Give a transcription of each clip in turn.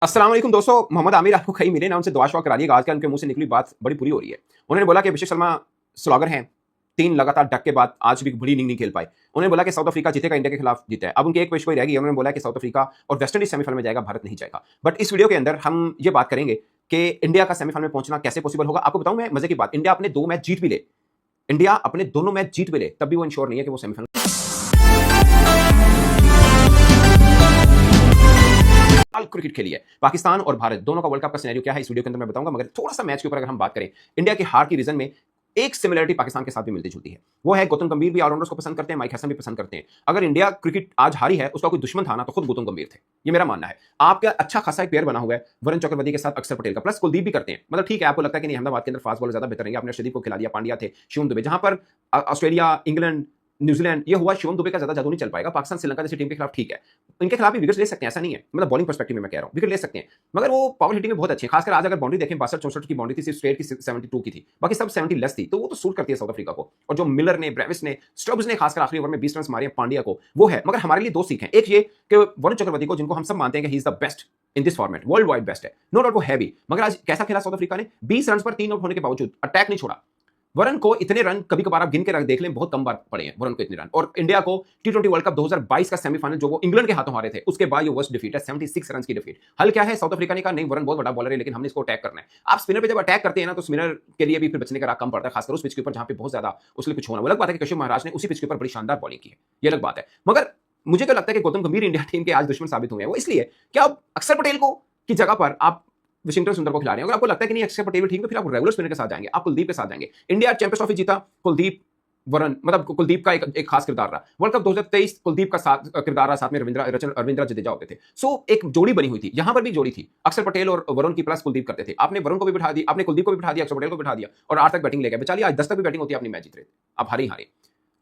अस्सलाम वालेकुम दोस्तों, मोहम्मद आमिर आपको कहीं मिले ना, उनसे दुआ शुआ करा दिएगा। आजकल उनके मुंह से निकली बात बड़ी बुरी हो रही है। उन्होंने बोला कि अभिषेक शर्मा स्लॉगर हैं, 3 लगातार डक के बाद आज भी बड़ी इनिंग नहीं खेल पाए। उन्होंने बोला कि साउथ अफ्रीका जीतेगा, इंडिया के खिलाफ जीता है। अब उनकी एक विश कोई रह गई, उन्होंने बोला कि साउथ अफ्रीका और वेस्ट इंडीज सेमीफाइनल में जाएगा, भारत नहीं जाएगा। बट इस वीडियो के अंदर हम ये बात करेंगे कि इंडिया का सेमीफाइनल में पहुंचना कैसे पॉसिबल होगा। आपको बताऊं मैं मजे की बात, इंडिया अपने 2 मैच जीत भी ले, इंडिया अपने दोनों मैच जीत भी ले, तब भी वो इंश्योर नहीं है कि वो सेमीफाइनल क्रिकेट खेली है। पाकिस्तान और भारत दोनों का वर्ल्ड कप का सिनेरियो क्या है इस वीडियो के अंदर मैं बताऊंगा। मगर थोड़ा सा मैच के ऊपर अगर हम बात करें, इंडिया की हार की रीजन में एक सिमिलरिटी पाकिस्तान के साथ भी मिलती जुलती है। वो है गौतम गंभीर भी ऑलराउंडर्स को पसंद करते हैं, माइक हसन भी पसंद करते हैं। अगर इंडिया क्रिकेट आज हारी है, उसका कोई दुश्मन था ना तो खुद गौतम गंभीर थे। ये मेरा मानना है। आपका अच्छा खासा एक पेयर बना हुआ है वरुण चक्रवर्ती के साथ अक्षर पटेल का, प्लस कुलदीप भी करते हैं। मतलब ठीक है, आपको लगता है कि नहीं अहमदाबाद के अंदर फास्ट बॉलर ज्यादा बेहतर रहेंगे, आपने अर्शदीप को खिला दिया, पांड्या थे, शिवम दुबे। जहां पर ऑस्ट्रेलिया, इंग्लैंड, न्यूजीलैंड ये हुआ, शिवम दुबे का ज्यादा जादू नहीं चल पाएगा। पाकिस्तान श्रीलंका जैसी टीम के खिलाफ ठीक है, इनके खिलाफ भी विकेट ले सकते हैं, ऐसा नहीं है। मतलब बॉलिंग पर्सपेक्टिव में मैं कह रहा हूं विकेट ले सकते हैं, मगर वो पावर हिटिंग में बहुत अच्छे हैं। खासकर आज अगर बाउंड्री देखें, 62-64 की बाउंड्री थी, सिर्फ स्ट्रेट की 72 की थी, बाकी सब 70 लेस थी, तो वो तो सूट करती है साउथ अफ्रीका को। और जो मिलर ने, ब्रेविस ने, स्टब्स ने खासकर आखिरी ओवर में 20 रन मारे पांड्या को, वो है। मगर हमारे लिए 2 सीख हैं। एक ये कि वरुण चक्रवर्ती को, जिनको हम सब मानते हैं कि he is the best in this format, world wide best है, नो डाउट वो है भी, मगर आज कैसा खेला साउथ अफ्रीका ने, 20 रन पर 3 आउट होने के बावजूद अटैक नहीं छोड़ा। वरुण को इतने रन कभी कभार आप गिन के देख लें, बहुत कम बार पड़े हैं वरुण को इतने रन। और इंडिया को टी20 वर्ल्ड कप 2022 का सेमीफाइनल जो वो इंग्लैंड के हाथों हारे थे, उसके बाद ये वर्स्ट डिफीट है, 76 रन की डिफीट। हल क्या है, साउथ अफ्रीका ने कहा नहीं वरुण बहुत बड़ा बॉलर है, लेकिन हमने इसको अटैक करना है। आप स्पिनर पे जब अटैक करते हैं ना, तो स्पिनर के लिए भी फिर बचने का राह कम पड़ता है, खासकर उस पिच के ऊपर जहां पे बहुत ज्यादा उसके लिए कुछ होना। वो अलग बात है कि कश्यप महाराज ने उसी पिच के ऊपर बड़ी शानदार बॉलिंग की है, ये अलग बात है। मगर मुझे क्या लगता है कि गौतम गंभीर इंडिया टीम के आज दुश्मन साबित हुए हैं। वो इसलिए क्या आप अक्षर पटेल को की जगह पर आप वाशिंगटन सुंदर को खिला रहे हैं। अगर आपको लगता है कि नहीं अक्षर पटेल भी ठीक है, फिर आप रेगुलर स्पिनर के साथ जाएंगे, आप कुलदीप के साथ जाएंगे। इंडिया चैंपियंस ट्रॉफी जीता, कुलदीप वरुण, मतलब कुलदीप का एक खास किरदार रहा। वर्ल्ड कप 2023 कुलदीप का साथ किरदार रहा, साथ में रविंद्र जडेजा होते थे। सो एक जोड़ी बनी हुई थी, यहां पर भी जोड़ी थी, अक्षर पटेल और वरुण की प्लस कुलदीप करते थे। आपने वरुण को भी बिठा दिया, आपने कुलदीप को भी बिठा दिया, अक्षर पटेल को बिठा दिया, और 8 तक बैटिंग ले गए। बेचारी आज 10 तक भी बैटिंग होती है, अपनी मैच जीत रहे थे, अब हारे ही हारे।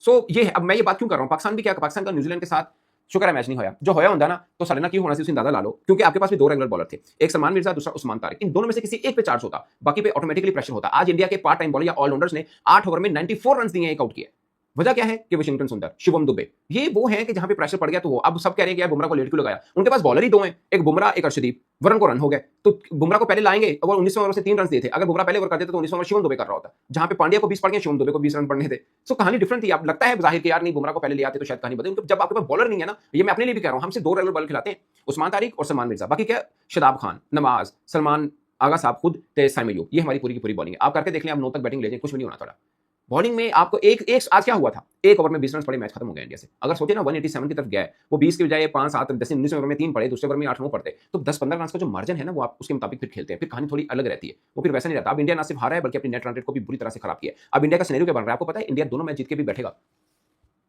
सो ये है। अब मैं ये बात क्यों कर रहा हूं, पाकिस्तान भी क्या, पाकिस्तान का न्यूजीलैंड के साथ शुक्र है मैच नहीं होया, जो होया होता ना तो साढ़े ना क्यों होना सी, अंदाजा ला लो। क्योंकि आपके पास भी 2 रेगुलर बॉलर थे, एक सलमान मिर्जा, दूसरा उस्मान तारिक। इन दोनों में से किसी एक पे चार्ज होता, बाकी पे ऑटोमेटिकली प्रेशर होता। आज इंडिया के पार्ट टाइम बॉलर या ऑलराउंडर्स ने 8 ओवर में 94 रन दिए, एक आउट किए। वजह क्या है कि वाशिंगटन सुंदर, शिवम दुबे, ये वो हैं कि जहां पे प्रेशर पड़ गया तो वो अब सब कह रहे हैं कि यार बुमराह को लेट क्यों लगाया। उनके पास बॉलर ही 2 हैं, एक बुमराह एक अर्शदीप। वरुण को रन हो गए तो बुमराह को पहले लाएंगे, और 19 ओवर से 3 रन दिए थे। अगर बुमराह पहले ओवर कर देते तो 19 ओवर शिवम दुबे कर रहा होता, जहां पे पांड्या को 20 पड़ गए, शिवम दुबे को 20 रन पड़ने थे। सो कहानी डिफरेंट थी। अब लगता है जाहिर कि यार नहीं बुमराह को पहले ले आते तो शायद कहानी बदले। जब आपके पास बॉलर नहीं है ना, ये मैं अपने लिए भी कह रहा हूं, हम सिर्फ 2 रेगुलर बॉलर खिलाते हैं, उस्मान तारिक और सलमान मिर्जा। बाकी क्या, शादाब खान, नमाज, सलमान आगा साहब खुद, साइम अय्यूब, ये हमारी पूरी की पूरी बॉलिंग है। आप करके देख लें, आप 9 तक बैटिंग ले जाए, कुछ भी नहीं होना थोड़ा बॉलिंग में। आपको एक आज क्या हुआ था, 1 ओवर में 20 रन पड़े, मैच खत्म हो गया इंडिया से। अगर सोचे ना 187 की तरफ गया है, वो 20 के बजाय 5, 7, 10, 19 ओवर में 3 पड़े, दूसरे ओवर में 8, 9 पड़ते, तो 10-15 रन का जो मार्जिन है ना, वो आप उसके मुताबिक फिर खेलते हैं, फिर कहानी थोड़ी अलग रहती है। वो फिर वैसा नहीं रहता। अब इंडिया ना सिर्फ हारा है, बल्कि अपनी नेट रन रेट को भी बुरी तरह से खराब किया है। अब इंडिया का सिनेरियो क्या बन रहा है आपको पता है, इंडिया दोनों मैच जीत के भी बैठेगा,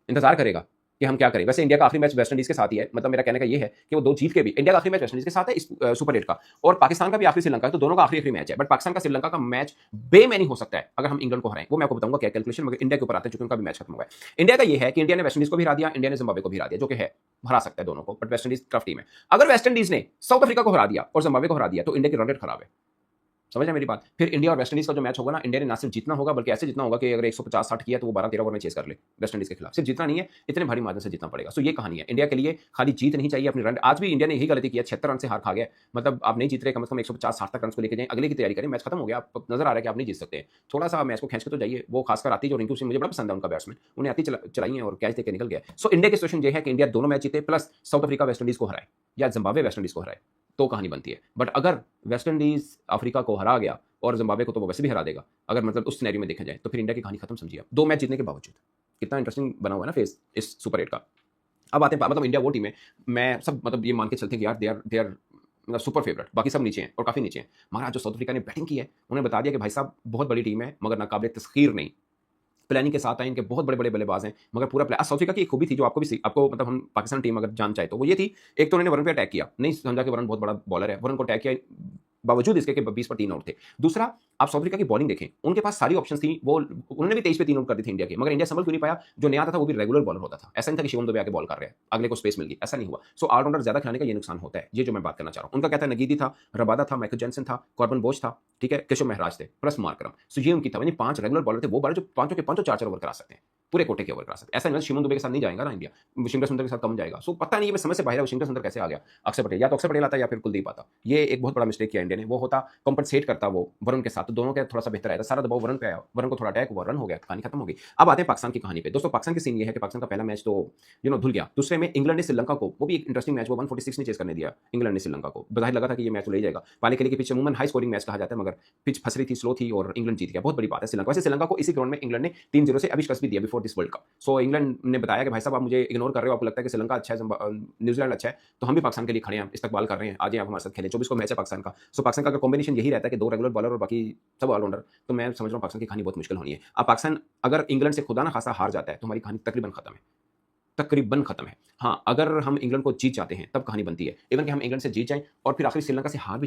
इंतजार करेगा कि हम क्या करें। वैसे इंडिया का आखिरी मैच वेस्ट इंडीज के साथ ही है, मतलब मेरा कहने का ये है कि वो 2 जीत के भी, इंडिया का आखिरी मैच वेस्ट इंडीज के साथ है इस सुपर 8 का, और पाकिस्तान का भी आखिरी श्रीलंका है, तो दोनों का आखिरी मैच है। बट पाकिस्तान का श्रीलंका का मैच बेमैनी हो सकता है अगर हम इंग्लैंड को हराएं, वो मैं आपको बताऊंगा क्या कैलकुलेशन। मगर इंडिया के ऊपर आते हैं, चूंकि उनका भी मैच खत्म हुआ है। इंडिया का ये है कि इंडिया ने वेस्ट इंडीज को भी हरा दिया, इंडिया ने जिम्बाब्वे को भी हरा दिया, जो कि है हरा सकता है दोनों को, but West Indies tough team है। अगर वेस्ट इंडीज ने साउथ अफ्रीका को हरा दिया और जिम्बाब्वे को हरा दिया, तो इंडिया की रन रेट खराब है। समझ रहे मेरी बात। फिर इंडिया और वेस्ट इंडीज का जो मैच होगा ना, इंडिया ने ना सिर्फ जीतना होगा, बल्कि ऐसे जीतना होगा कि अगर 150-60 किया तो वो 12-13 ओवर में चेस कर ले वेस्ट इंडीज के खिलाफ। सिर्फ जीतना नहीं है, इतने भारी मार्जिन से जीतना पड़ेगा। सो ये कहानी है इंडिया के लिए, खाली जीत नहीं चाहिए, अपनी रन। आज भी इंडिया ने यही गलती की है, 76 रन से हार खा गया। मतलब आप नहीं जीत रहे, कम से कम 150-60 तक रन को लेकर जाएं, अगले की तैयारी करें। मैच खत्म हो गया, आप नजर आ रहा है कि आप नहीं जीत सकते, थोड़ा सा मैच को खींच के तो जाइए। वो खासकर आती जो रिंकू सिंह, मुझे बड़ा पसंद है उनका बैट्समैन, उन्हें आती चलाई है और कैच देकर निकल गया। सो इंडिया की सिचुएशन ये है कि इंडिया दोनों मैच जीते, plus south Africa West Indies को हराए या जिम्बाब्वे वेस्ट इंडीज को हराए, तो कहानी बनती है। बट अगर वेस्ट इंडीज अफ्रीका को हरा गया और जिम्बाब्वे को तो वो वैसे भी हरा देगा, अगर मतलब उस सिनेरियो में देखा जाए, तो फिर इंडिया की कहानी खत्म समझिए। 2 मैच जीतने के बावजूद कितना इंटरेस्टिंग बना हुआ है ना फेस इस सुपर 8 का। अब आते हैं, मतलब इंडिया वो टीम है, मैं सब मतलब ये मान के चलते हैं कि यार दे आर मतलब सुपर फेवरेट, बाकी सब नीचे हैं और काफी नीचे हैं। मगर आज जो साउथ अफ्रीका ने बैटिंग की है, उन्होंने बता दिया कि भाई साहब बहुत बड़ी टीम है, मगर नाकाबिले तस्खीर नहीं। प्लानिंग के साथ आए, इनके बहुत बड़े बड़े बल्लेबाज हैं, मगर पूरा प्लान। साउथ अफ्रीका की एक खूबी थी जो आपको मतलब हम पाकिस्तान टीम अगर जान चाहे तो वो ये थी, एक तो उन्होंने वरुण पे अटैक किया, नहीं समझा कि वरुण बहुत बड़ा बॉलर है, वरुण को अटैक किया बावजूद इसके कि 20 पर 3 आउट थे। दूसरा, आप साउथ अफ्रीका की बॉलिंग देखें, उनके पास सारी ऑप्शंस थी, वो उन्होंने भी 23 पे 3 आउट कर दी थी इंडिया के, मगर इंडिया संभल क्यों नहीं पाया। जो नया आता था वो भी रेगुलर बॉलर होता था, ऐसा नहीं था कि शिवम दुबे आके बॉल कर रहे हैं, अगले को स्पेस मिल गई, ऐसा नहीं हुआ। सो ऑलराउंडर ज्यादा खिलाने का ये नुकसान होता है, ये जो मैं बात करना चाह रहा हूं। उनका क्या था, नगीदी था, रबादा था, माइकल जैनसन था, कॉर्बन बोज था, ठीक है, केशव महराज थे, प्लस मार्करम। सो ये उनकी था, 5 रेगुलर बॉलर थे, वो बॉलर जो 5 के 5 4-4 ओवर करा सकते हैं। पूरे कोटे के ओवर करा सकते। ऐसा नहीं शिवम दुबे के साथ नहीं जाएगा ना इंडिया, शिवम सुंदर के साथ कम जाएगा। सो पता नहीं, ये समझ से बाहर है वो शिवम सुंदर कैसे आ गया अक्षर पटेल, या तो अक्षर पटेल आता या फिर कुलदीप आता। ये एक बहुत बड़ा मिस्टेक किया इंडिया ने। वो होता कॉम्पनसेट करता वो वरुण के साथ, तो दोनों का थोड़ा सा बेहतर आया। सारा दबाव वरुण पे आया, वरुण को थोड़ा अटैक हुआ, रन हो गया, कहानी खत्म हो गई। अब आते हैं पाकिस्तान की कहानी पे। दोस्तों पाकिस्तान की सीन ये है कि पाकिस्तान का पहला मैच तो धुल गया। दूसरे में इंग्लैंड ने श्रीलंका को, वो भी एक इंटरेस्टिंग मैच, वो 146 नहीं चेस करने दिया इंग्लैंड ने श्रीलंका को। बाहर लगा था कि ये मैच तो ले जाएगा। पाले के लिए पिच अमूमन हाई स्कोरिंग मैच कहा जाता है, मगर पिच फंस रही थी, स्लो थी और इंग्लैंड जीत गया। बहुत बड़ी बात है श्रीलंका। वैसे श्रीलंका को इसी ग्राउंड में इंग्लैंड ने 3-0 से अभिष्कर्ष भी दिया before this world cup. So England ने बताया कि भाई साहब आप मुझे इग्नोर कर रहे हो, आपको लगता है कि श्रीलंका अच्छा है, न्यूजीलैंड अच्छा है, तो हम भी पाकिस्तान के लिए खड़े हैं, इस्तकबाल कर रहे हैं, आज आप हमारे साथ खेलें। 24 को मैच है पाकिस्तान का। सो पाकिस्तान का अगर कॉम्बिनेशन यही रहता है कि 2 रेगुलर बॉलर और बाकी सब ऑलराउंडर, तो मैं समझ रहा हूँ पाकिस्तान की कहानी बहुत मुश्किल होनी है। अब पाकिस्तान अगर इंग्लैंड से खुदा ना खासा हार जाता है तो हमारी कहानी तकरीबन खत्म है, तकरीबन खत्म है। हाँ, अगर हम इंग्लैंड को जीत जाते हैं तब कहानी बनती है। इवन कि हम इंग्लैंड से जीत जाएं और फिर आखिर श्रीलंका से हार भी